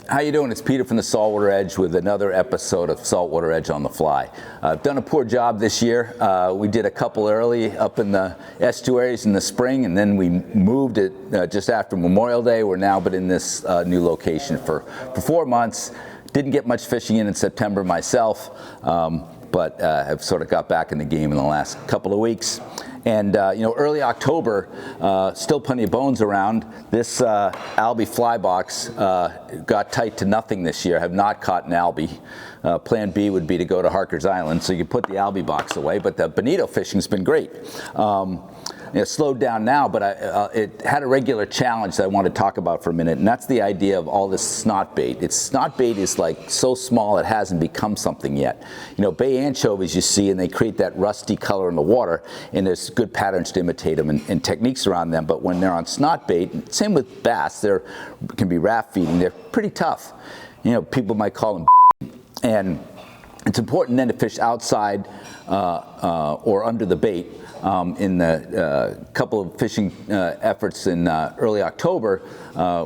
How you doing? It's Peter from the Saltwater Edge with another episode of Saltwater Edge on the Fly. I've done a poor job this year. We did a couple early up in the estuaries in the spring, and then we moved it just after Memorial Day. We're now been in this new location for 4 months. Didn't get much fishing in September myself, but have sort of got back in the game in the last couple of weeks. And early October, still plenty of bones around. This albie fly box got tight to nothing this year. Have not caught an albie. Plan B would be to go to Harker's Island, so you put the albie box away. But the bonito fishing's been great. It slowed down now, but it had a regular challenge that I want to talk about for a minute, and that's the idea of all this snot bait. Snot bait is like so small it hasn't become something yet. Bay anchovies you see, and they create that rusty color in the water, and there's good patterns to imitate them and techniques around them. But when they're on snot bait, same with bass, they can be raft feeding. They're pretty tough. People might call them, and it's important then to fish outside or under the bait. In the couple of fishing efforts in early October,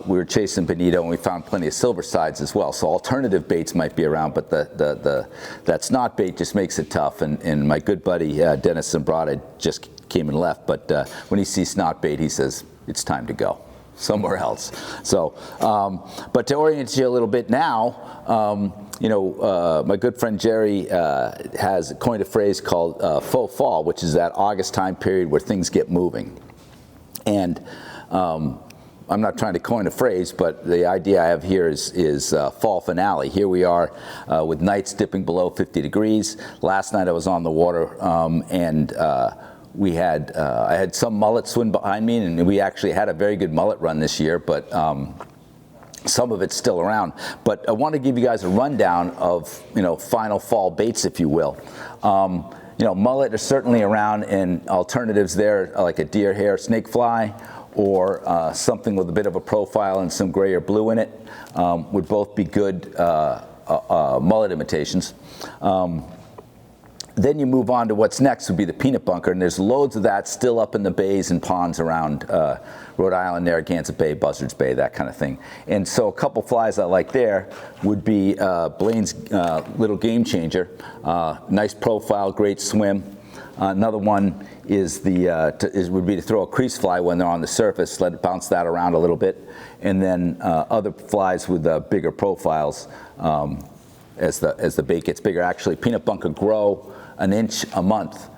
we were chasing bonito and we found plenty of silver sides as well. So alternative baits might be around, but that snot bait just makes it tough. And my good buddy Dennis Zambrata just came and left, but when he sees snot bait, he says it's time to go somewhere else. So, but to orient you a little bit now, my good friend Jerry has coined a phrase called faux fall, which is that August time period where things get moving. And I'm not trying to coin a phrase, but the idea I have here is fall finale. Here we are with nights dipping below 50 degrees. Last night I was on the water and we had I had some mullet swim behind me, and we actually had a very good mullet run this year, but some of it's still around. But I want to give you guys a rundown of final fall baits, if you will. Mullet are certainly around, and alternatives there like a deer hair snake fly or something with a bit of a profile and some gray or blue in it would both be good mullet imitations. Then you move on to what's next would be the peanut bunker, and there's loads of that still up in the bays and ponds around Rhode Island, Narragansett Bay, Buzzards Bay, that kind of thing. And so a couple flies I like there would be Blaine's Little Game Changer. Nice profile, great swim. Another one is would be to throw a crease fly when they're on the surface, let it bounce that around a little bit. And then other flies with bigger profiles as the bait gets bigger. Actually, peanut bunker grow an inch a month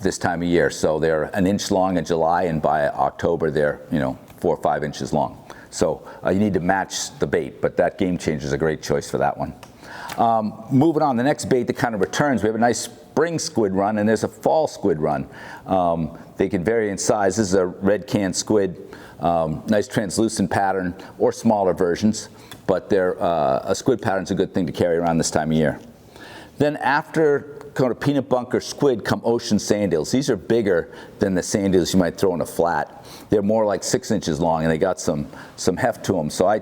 this time of year. So they're an inch long in July, and by October they're 4 or 5 inches long. So you need to match the bait, but that Game Changer is a great choice for that one. Moving on, the next bait that kind of returns, we have a nice spring squid run, and there's a fall squid run. They can vary in size. This is a red can squid, nice translucent pattern, or smaller versions, but a squid pattern's a good thing to carry around this time of year. Then after kind of peanut bunker squid come ocean sand eels. These are bigger than the sand eels you might throw in a flat. They're more like 6 inches long, and they got some heft to them. So I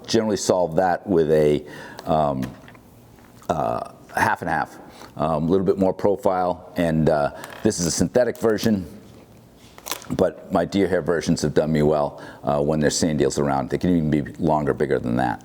generally solve that with a half and half, a little bit more profile. And this is a synthetic version, but my deer hair versions have done me well when there's sand eels around. They can even be longer, bigger than that.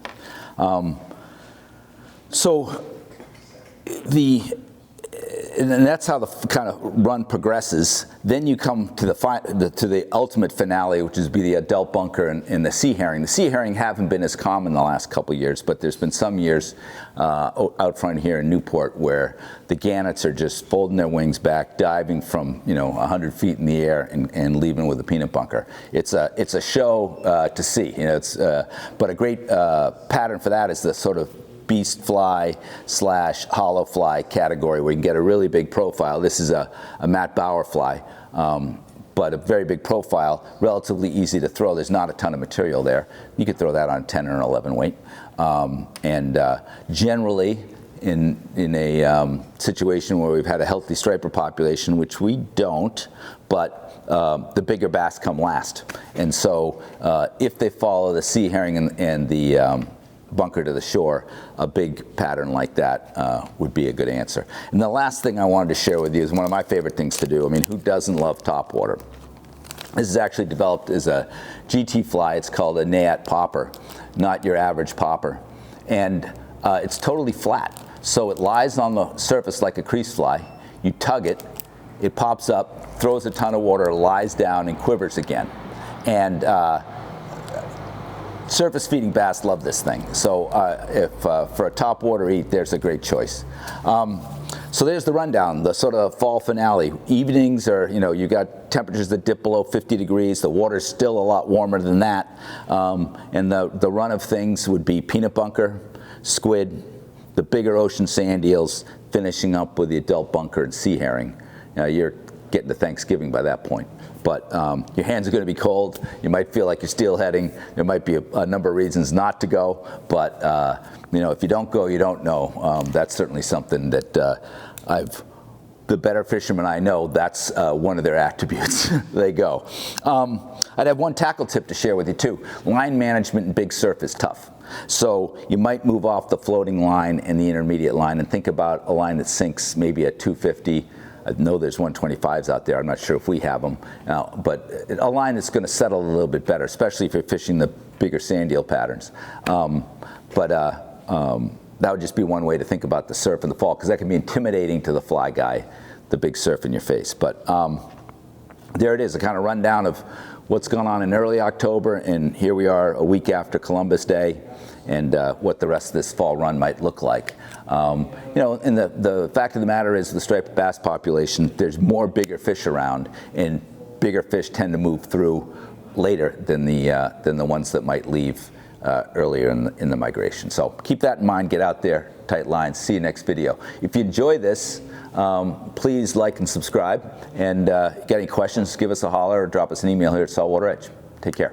And that's how the kind of run progresses. Then you come to the ultimate finale, which is the adult bunker and the sea herring. The sea herring haven't been as common the last couple of years, but there's been some years out front here in Newport where the gannets are just folding their wings back, diving from 100 feet in the air and leaving with a peanut bunker. It's a show to see. But a great pattern for that is the sort of beast fly / hollow fly category where you can get a really big profile. This is a Matt Bauer fly, but a very big profile, relatively easy to throw. There's not a ton of material there. You could throw that on 10 or an 11 weight. Generally, in a situation where we've had a healthy striper population, which we don't, but the bigger bass come last. And so if they follow the sea herring and the bunker to the shore, a big pattern like that would be a good answer. And the last thing I wanted to share with you is one of my favorite things to do. I mean, who doesn't love topwater? This is actually developed as a GT fly. It's called a Nayat popper, not your average popper. And it's totally flat. So it lies on the surface like a crease fly. You tug it, it pops up, throws a ton of water, lies down, and quivers again. And surface feeding bass love this thing. So if for a top water eat, there's a great choice. So there's the rundown, the sort of fall finale. Evenings are, you got temperatures that dip below 50 degrees. The water's still a lot warmer than that. And the run of things would be peanut bunker, squid, the bigger ocean sand eels, finishing up with the adult bunker and sea herring. You're getting to Thanksgiving by that point. But your hands are going to be cold. You might feel like you're steelheading. There might be a number of reasons not to go. But if you don't go, you don't know. That's certainly something that the better fishermen I know, that's one of their attributes. They go. I'd have one tackle tip to share with you too. Line management in big surf is tough. So you might move off the floating line and the intermediate line and think about a line that sinks maybe at 250. I know there's 125s out there. I'm not sure if we have them, but a line that's going to settle a little bit better, especially if you're fishing the bigger sand eel patterns. That would just be one way to think about the surf in the fall, because that can be intimidating to the fly guy, the big surf in your face. But there it is, a kind of rundown of what's going on in early October, and here we are a week after Columbus Day, and what the rest of this fall run might look like. And the fact of the matter is, the striped bass population, there's more bigger fish around, and bigger fish tend to move through later than the ones that might leave earlier in the migration. So keep that in mind, get out there, tight lines. See you next video. If you enjoy this, please like and subscribe, and if you got any questions, give us a holler or drop us an email here at Saltwater Edge. Take care.